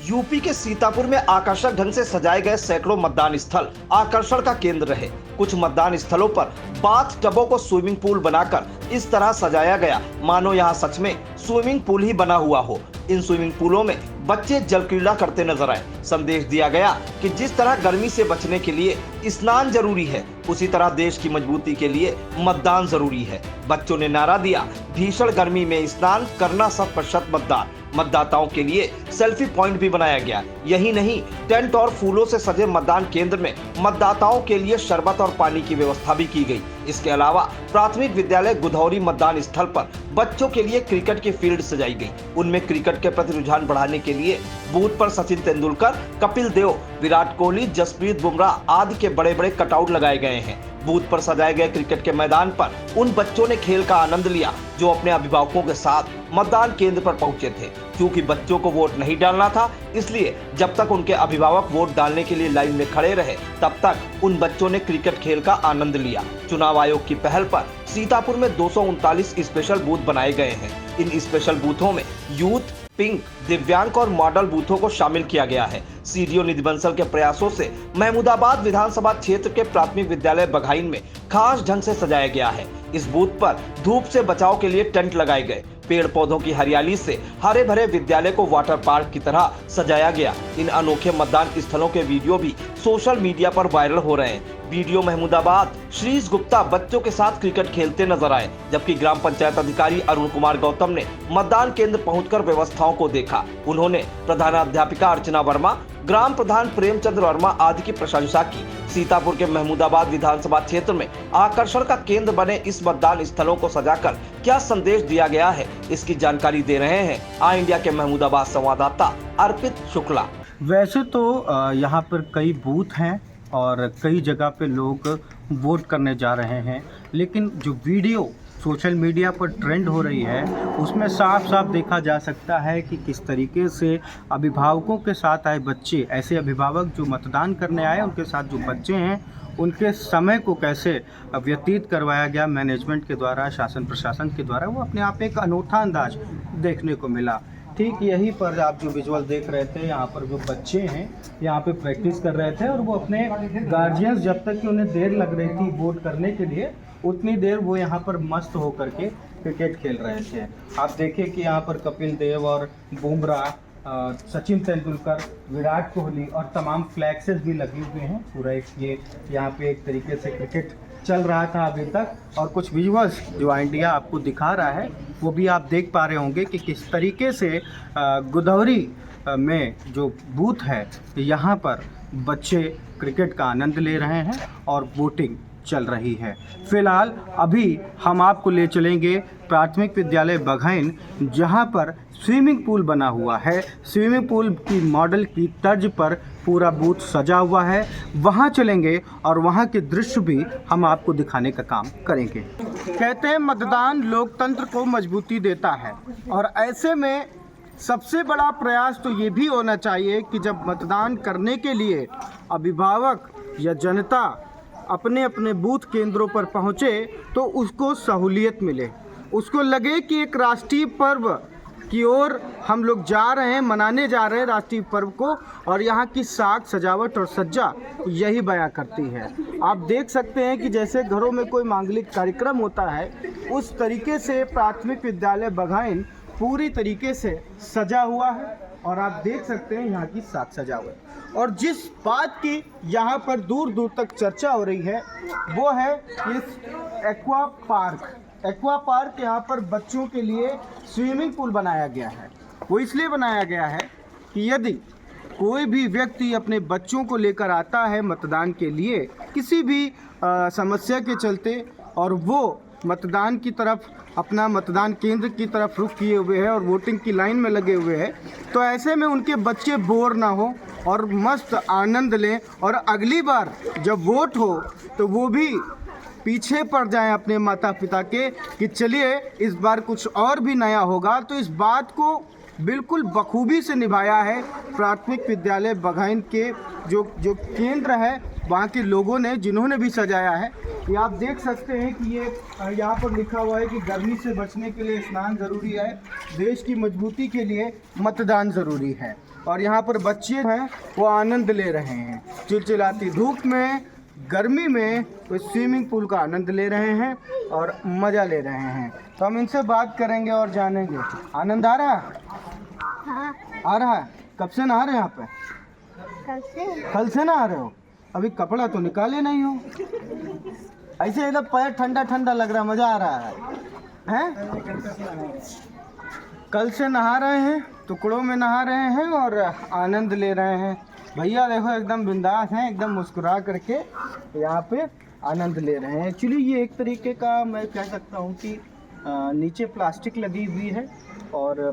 UP के सीतापुर में आकर्षक ढंग से सजाए गए सैकड़ों मतदान स्थल आकर्षण का केंद्र रहे। कुछ मतदान स्थलों पर बाथ टबों को स्विमिंग पूल बनाकर इस तरह सजाया गया मानो यहाँ सच में स्विमिंग पूल ही बना हुआ हो। इन स्विमिंग पूलों में बच्चे जल क्रीड़ा करते नजर आए। संदेश दिया गया कि जिस तरह गर्मी से बचने के लिए स्नान जरूरी है, उसी तरह देश की मजबूती के लिए मतदान जरूरी है। बच्चों ने नारा दिया, भीषण गर्मी में स्नान करना 100% मतदान। मतदाताओं के लिए सेल्फी पॉइंट भी बनाया गया। यही नहीं, टेंट और फूलों से सजे मतदान केंद्र में मतदाताओं के लिए शरबत और पानी की व्यवस्था भी की गई। इसके अलावा प्राथमिक विद्यालय गुधौरी मतदान स्थल पर बच्चों के लिए क्रिकेट की फील्ड सजाई गई। उनमें क्रिकेट के प्रति रुझान बढ़ाने के लिए बूथ पर सचिन तेंदुलकर, कपिल देव, विराट कोहली, जसप्रीत बुमराह आदि के बड़े बड़े कटआउट लगाए गए हैं। बूथ पर सजाए गए क्रिकेट के मैदान पर उन बच्चों ने खेल का आनंद लिया जो अपने अभिभावकों के साथ मतदान केंद्र पर पहुंचे थे। क्योंकि बच्चों को वोट नहीं डालना था, इसलिए जब तक उनके अभिभावक वोट डालने के लिए लाइन में खड़े रहे, तब तक उन बच्चों ने क्रिकेट खेल का आनंद लिया। चुनाव आयोग की पहल पर सीतापुर में 239 स्पेशल बूथ बनाए गए हैं। इन स्पेशल बूथों में यूथ, पिंक, दिव्यांग और मॉडल बूथों को शामिल किया गया है। सीडीओ निधि बंसल के प्रयासों से महमूदाबाद विधानसभा क्षेत्र के प्राथमिक विद्यालय बघाइन में खास ढंग से सजाया गया है। इस बूथ पर धूप से बचाव के लिए टेंट लगाए गए। पेड़ पौधों की हरियाली से हरे भरे विद्यालय को वाटर पार्क की तरह सजाया गया। इन अनोखे मतदान स्थलों के वीडियो भी सोशल मीडिया पर वायरल हो रहे हैं। वीडियो महमूदाबाद श्रीज गुप्ता बच्चों के साथ क्रिकेट खेलते नजर आए, जबकि ग्राम पंचायत अधिकारी अरुण कुमार गौतम ने मतदान केंद्र पहुंचकर व्यवस्थाओं को देखा। उन्होंने प्रधानाध्यापिका अर्चना वर्मा, ग्राम प्रधान प्रेमचंद्र वर्मा आदि की प्रशंसा की। सीतापुर के महमूदाबाद विधानसभा क्षेत्र में आकर्षण का केंद्र बने इस मतदान स्थलों को सजाकर क्या संदेश दिया गया है, इसकी जानकारी दे रहे हैं आई इंडिया के महमूदाबाद संवाददाता अर्पित शुक्ला। वैसे तो यहाँ पर कई बूथ हैं और कई जगह पे लोग वोट करने जा रहे हैं, लेकिन जो वीडियो सोशल मीडिया पर ट्रेंड हो रही है उसमें साफ साफ देखा जा सकता है कि किस तरीके से अभिभावकों के साथ आए बच्चे, ऐसे अभिभावक जो मतदान करने आए, उनके साथ जो बच्चे हैं, उनके समय को कैसे व्यतीत करवाया गया मैनेजमेंट के द्वारा, शासन प्रशासन के द्वारा। वो अपने आप एक अनूठा अंदाज देखने को मिला। ठीक यहीं पर आप जो विजुअल देख रहे थे, यहाँ पर जो बच्चे हैं यहाँ पे प्रैक्टिस कर रहे थे और वो अपने गार्जियंस, जब तक कि उन्हें देर लग रही थी वोट करने के लिए, उतनी देर वो यहाँ पर मस्त होकर के क्रिकेट खेल रहे थे। आप देखिए कि यहाँ पर कपिल देव और बुमराह, सचिन तेंदुलकर, विराट कोहली और तमाम फ्लैक्सेस भी लगे हुए हैं। पूरा एक ये यहाँ पे एक तरीके से क्रिकेट चल रहा था अभी तक। और कुछ विजुअल्स जो इंडिया आपको दिखा रहा है वो भी आप देख पा रहे होंगे कि किस तरीके से गुधौरी में जो बूथ है यहाँ पर बच्चे क्रिकेट का आनंद ले रहे हैं और वोटिंग चल रही है। फिलहाल अभी हम आपको ले चलेंगे प्राथमिक विद्यालय बघाइन, जहां पर स्विमिंग पूल बना हुआ है। स्विमिंग पूल की मॉडल की तर्ज पर पूरा बूथ सजा हुआ है। वहां चलेंगे और वहां के दृश्य भी हम आपको दिखाने का काम करेंगे। कहते हैं मतदान लोकतंत्र को मजबूती देता है, और ऐसे में सबसे बड़ा प्रयास तो ये भी होना चाहिए कि जब मतदान करने के लिए अभिभावक या जनता अपने अपने बूथ केंद्रों पर पहुँचे तो उसको सहूलियत मिले, उसको लगे कि एक राष्ट्रीय पर्व की ओर हम लोग जा रहे हैं, मनाने जा रहे हैं राष्ट्रीय पर्व को। और यहाँ की साज सजावट और सज्जा यही बयां करती है। आप देख सकते हैं कि जैसे घरों में कोई मांगलिक कार्यक्रम होता है, उस तरीके से प्राथमिक विद्यालय बघाइन पूरी तरीके से सजा हुआ है। और आप देख सकते हैं यहाँ की साज सजावट। और जिस बात की यहाँ पर दूर दूर तक चर्चा हो रही है वो है इस एक्वा पार्क। एक्वा पार्क, यहाँ पर बच्चों के लिए स्विमिंग पूल बनाया गया है। वो इसलिए बनाया गया है कि यदि कोई भी व्यक्ति अपने बच्चों को लेकर आता है मतदान के लिए किसी भी समस्या के चलते, और वो मतदान की तरफ, अपना मतदान केंद्र की तरफ रुख किए हुए हैं और वोटिंग की लाइन में लगे हुए हैं, तो ऐसे में उनके बच्चे बोर ना हो और मस्त आनंद लें, और अगली बार जब वोट हो तो वो भी पीछे पड़ जाएं अपने माता पिता के कि चलिए इस बार कुछ और भी नया होगा। तो इस बात को बिल्कुल बखूबी से निभाया है प्राथमिक विद्यालय बघाइन के जो केंद्र है, वहाँ के लोगों ने, जिन्होंने भी सजाया है। ये आप देख सकते हैं कि ये यहाँ पर लिखा हुआ है कि गर्मी से बचने के लिए स्नान ज़रूरी है, देश की मजबूती के लिए मतदान ज़रूरी है। और यहाँ पर बच्चे हैं वो आनंद ले रहे हैं। चिलचिलाती धूप में, गर्मी में वो स्विमिंग पूल का आनंद ले रहे हैं और मज़ा ले रहे हैं। तो हम इनसे बात करेंगे और जानेंगे। आनंद आ रहा है? हाँ, आ रहा है। कब से नहा रहे हैं यहाँ पे? कल से नहा रहे हो? अभी कपड़ा तो निकाले नहीं हो, ऐसे एकदम पैर ठंडा ठंडा लग रहा है, मज़ा आ रहा है? कल से नहा रहे हैं, टुकड़ों में नहा रहे हैं और आनंद ले रहे हैं। भैया देखो एकदम बिंदास हैं, एकदम मुस्कुरा करके यहाँ पे आनंद ले रहे हैं। एक्चुअली ये एक तरीके का मैं कह सकता हूँ कि नीचे प्लास्टिक लगी हुई है और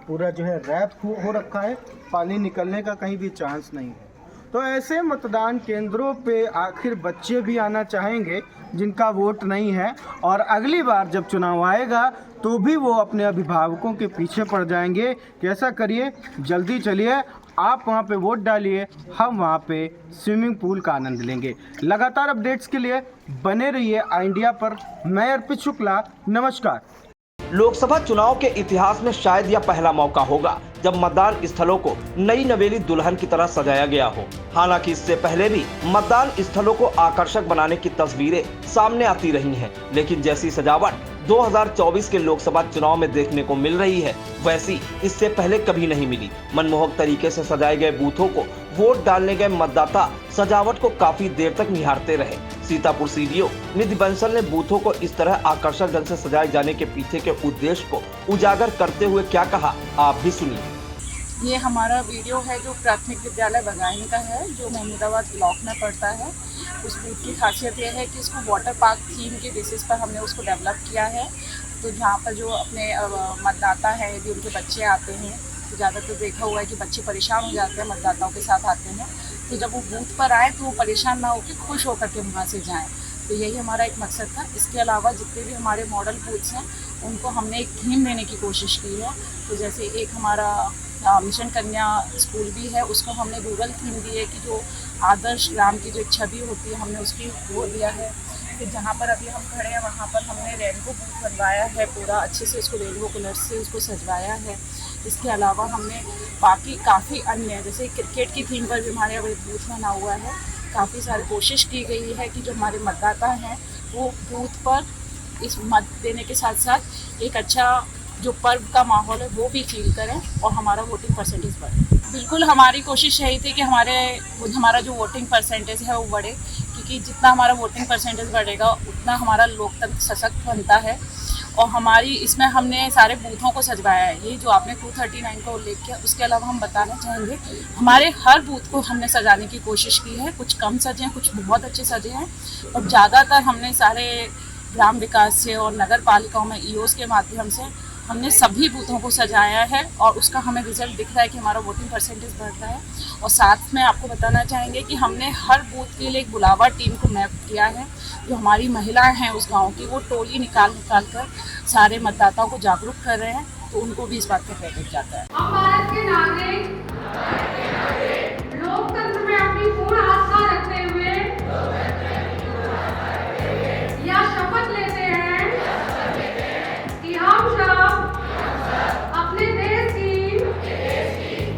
पूरा जो है रैप हो रखा है, पानी निकलने का कहीं भी चांस नहीं है। तो ऐसे मतदान केंद्रों पे आखिर बच्चे भी आना चाहेंगे जिनका वोट नहीं है, और अगली बार जब चुनाव आएगा तो भी वो अपने अभिभावकों के पीछे पड़ जाएंगे कि ऐसा करिए, जल्दी चलिए, आप वहाँ पे वोट डालिए, हम वहाँ पे स्विमिंग पूल का आनंद लेंगे। लगातार अपडेट्स के लिए बने रहिए आई इंडिया पर। मैं अर्पित शुक्ला, नमस्कार। लोकसभा चुनाव के इतिहास में शायद यह पहला मौका होगा जब मतदान स्थलों को नई नवेली दुल्हन की तरह सजाया गया हो। हालांकि इससे पहले भी मतदान स्थलों को आकर्षक बनाने की तस्वीरें सामने आती रही हैं, लेकिन जैसी सजावट 2024 के लोकसभा चुनाव में देखने को मिल रही है, वैसी इससे पहले कभी नहीं मिली। मनमोहक तरीके से सजाए गए बूथों को वोट डालने गए मतदाता सजावट को काफी देर तक निहारते रहे। सीतापुर सीडीओ निधि बंसल ने बूथों को इस तरह आकर्षक ढंग से सजाए जाने के पीछे के उद्देश्य को उजागर करते हुए क्या कहा, आप भी सुनिए। ये हमारा वीडियो है जो प्राथमिक विद्यालय बगाइन का है, जो महमूदाबाद ब्लॉक में पड़ता है। उस बूथ की खासियत यह है कि इसको वाटर पार्क थीम के बेसिस पर हमने उसको डेवलप किया है। तो जहाँ पर जो अपने मतदाता हैं, यदि उनके बच्चे आते हैं तो ज़्यादातर देखा हुआ है कि बच्चे परेशान हो जाते हैं, मतदाताओं के साथ आते हैं, तो जब वो बूथ पर आए तो वो परेशान ना होकर खुश होकर के वहाँ से जाएँ। तो यही हमारा एक मकसद था। इसके अलावा जितने भी हमारे मॉडल बूथ्स हैं उनको हमने एक थीम देने की कोशिश की है। तो जैसे एक हमारा मिशन कन्या स्कूल भी है, उसको हमने गूगल थीम दी है कि जो आदर्श ग्राम की जो एक छवि होती है हमने उसकी वो दिया है। फिर जहाँ पर अभी हम खड़े हैं वहाँ पर हमने रेनबो बूथ बनवाया है, पूरा अच्छे से उसको रेनबो कलर से उसको सजवाया है। इसके अलावा हमने बाकी काफ़ी अन्य, जैसे क्रिकेट की थीम पर भी हमारे यहाँ बूथ बना हुआ है। काफ़ी सारी कोशिश की गई है कि जो हमारे मतदाता हैं वो बूथ पर इस मत देने के साथ साथ एक अच्छा जो पर्व का माहौल है वो भी फील करें और हमारा वोटिंग परसेंटेज बढ़े। बिल्कुल हमारी कोशिश यही थी कि हमारा जो वोटिंग परसेंटेज है वो बढ़े, क्योंकि जितना हमारा वोटिंग परसेंटेज बढ़ेगा उतना हमारा लोकतंत्र सशक्त बनता है। और हमारी इसमें हमने सारे बूथों को सजवाया है। ये जो आपने 239 का उल्लेख किया, उसके अलावा हम बताना चाहेंगे हमारे हर बूथ को हमने सजाने की कोशिश की है। कुछ कम सजे हैं, कुछ बहुत अच्छे सजे हैं, और ज़्यादातर हमने सारे ग्राम विकास से और नगर पालिकाओं में ईओस के माध्यम से हमने सभी बूथों को सजाया है, और उसका हमें रिजल्ट दिख रहा है कि हमारा वोटिंग परसेंटेज बढ़ रहा है। और साथ में आपको बताना चाहेंगे कि हमने हर बूथ के लिए एक बुलावा टीम को मैप किया है। जो हमारी महिलाएं हैं उस गांव की, वो टोली निकाल कर सारे मतदाताओं को जागरूक कर रहे हैं, तो उनको भी इस बात का क्रेडिट जाता है। हम भारत के नागरिक लोकतंत्र में अपनी पूर्ण आस्था रखते हुए यह शपथ लेते हैं कि हम सब अपने देश की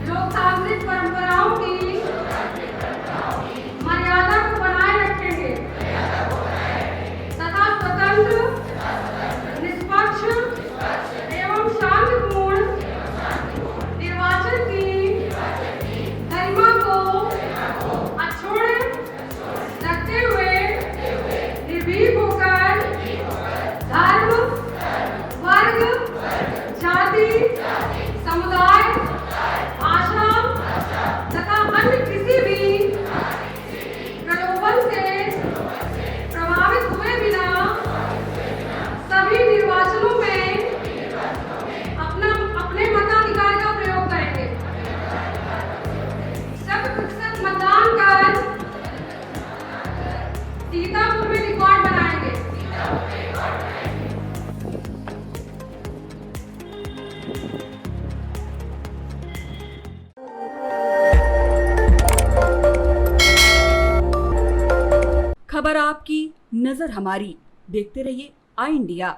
लोकतांत्रिक परंपराओं की मर्यादा को बनाए रखेंगे तथा स्वतंत्र, निष्पक्ष एवं शांतिपूर्ण निर्वाचन की गरिमा को अक्षुण्ण रखते हुए निर्भीक होकर धर्म, वर्ग, जाति, समुदाय, भाषा तथा अन्य किसी भी प्रलोभन से प्रभावित हुए बिना सभी निर्वाचनों में अपने मताधिकार का प्रयोग करेंगे। 100% मतदान कर सीतापुर में रिकॉर्ड बनाएंगे। खबर आपकी, नजर हमारी। देखते रहिए आई इंडिया।